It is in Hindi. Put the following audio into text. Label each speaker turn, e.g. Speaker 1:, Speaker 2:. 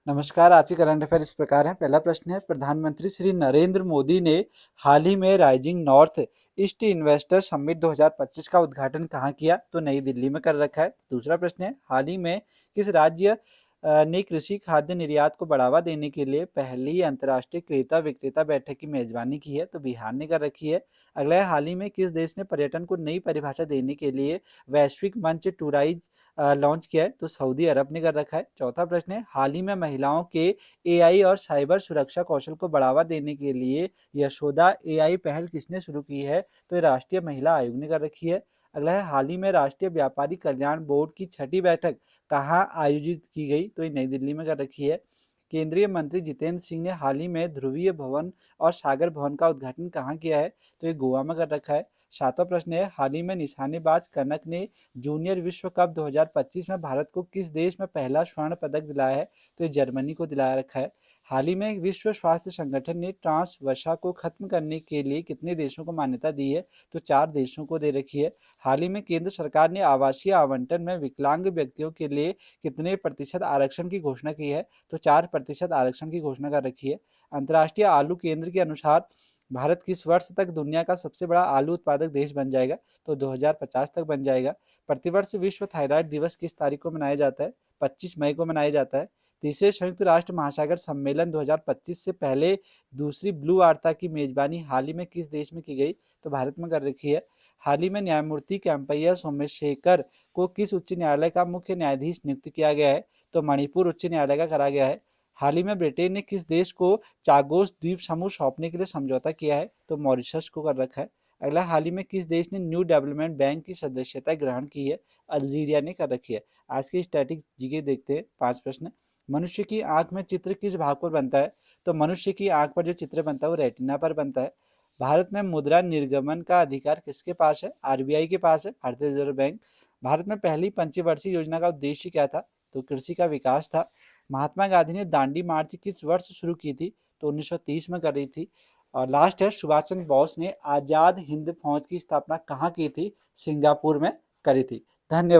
Speaker 1: नमस्कार। आज के करंट अफेयर इस प्रकार है। पहला प्रश्न है, प्रधानमंत्री श्री नरेंद्र मोदी ने हाल ही में rising north east investor summit 2025 का उद्घाटन कहाँ किया? तो नई दिल्ली में कर रखा है। दूसरा प्रश्न है, हाल ही में किस राज्य ने कृषि खाद्य निर्यात को बढ़ावा देने के लिए पहली अंतर्राष्ट्रीय क्रेता विक्रेता बैठक की मेजबानी की है? तो बिहार ने कर रखी है। अगला है, हाल ही में किस देश ने पर्यटन को नई परिभाषा देने के लिए वैश्विक मंच टूराइज लॉन्च किया है? तो सऊदी अरब ने कर रखा है। चौथा प्रश्न है, हाल ही में महिलाओं के एआई और साइबर सुरक्षा कौशल को बढ़ावा देने के लिए यशोदा एआई पहल किसने शुरू की है? तो ये राष्ट्रीय महिला आयोग ने कर रखी है। अगला है, हाल ही में राष्ट्रीय व्यापारी कल्याण बोर्ड की छठी बैठक कहाँ आयोजित की गई? तो ये नई दिल्ली में कर रखी है। केंद्रीय मंत्री जितेंद्र सिंह ने हाल ही में ध्रुवीय भवन और सागर भवन का उद्घाटन कहाँ किया है? तो ये गोवा में कर रखा है। सातवां प्रश्न है, हाल ही में निशानेबाज कनक ने जूनियर विश्व कप 2025 में भारत को किस देश में पहला स्वर्ण पदक दिलाया है? तो ये जर्मनी को दिलाया रखा है। हाल ही में विश्व स्वास्थ्य संगठन ने ट्रांस वसा को खत्म करने के लिए कितने देशों को मान्यता दी है? तो 4 देशों को दे रखी है। हाल ही में केंद्र सरकार ने आवासीय आवंटन में विकलांग व्यक्तियों के लिए कितने प्रतिशत आरक्षण की घोषणा की है? तो 4% आरक्षण की घोषणा कर रखी है। अंतर्राष्ट्रीय आलू केंद्र के अनुसार भारत किस वर्ष तक दुनिया का सबसे बड़ा आलू उत्पादक देश बन जाएगा? तो 2050 तक बन जाएगा। प्रतिवर्ष विश्व थायराइड दिवस किस तारीख को मनाया जाता है? 25 मई को मनाया जाता है। तीसरे संयुक्त राष्ट्र महासागर सम्मेलन 2025 से पहले दूसरी ब्लू वार्ता की मेजबानी हाल ही में किस देश में की गई? तो भारत में कर रखी है। हाल ही में न्यायमूर्ति कैंपैया सोमेशेखर को किस उच्च न्यायालय का मुख्य न्यायाधीश नियुक्त किया गया है? तो मणिपुर उच्च न्यायालय का करा गया है। हाल ही में ब्रिटेन ने किस देश को चागोस द्वीप समूह सौंपने के लिए समझौता किया है? तो मॉरिशस को कर रखा है। अगला, हाल ही में किस देश ने न्यू डेवलपमेंट बैंक की सदस्यता ग्रहण की है? अल्जीरिया ने कर रखी है। आज के स्टैटिक जीके देखते हैं। 5 प्रश्न। मनुष्य की आंख में चित्र किस भाग पर बनता है? तो मनुष्य की आंख पर जो चित्र बनता है वो रेटिना पर बनता है। भारत में मुद्रा निर्गमन का अधिकार किसके पास है? आरबीआई के पास है, भारतीय रिजर्व बैंक। भारत में पहली पंचवर्षीय योजना का उद्देश्य क्या था? तो कृषि का विकास था। महात्मा गांधी ने दांडी मार्च किस वर्ष शुरू की थी? तो 1930 में कर रही थी। और लास्ट है, सुभाष चंद्र बोस ने आजाद हिंद फौज की स्थापना कहाँ की थी? सिंगापुर में करी थी। धन्यवाद।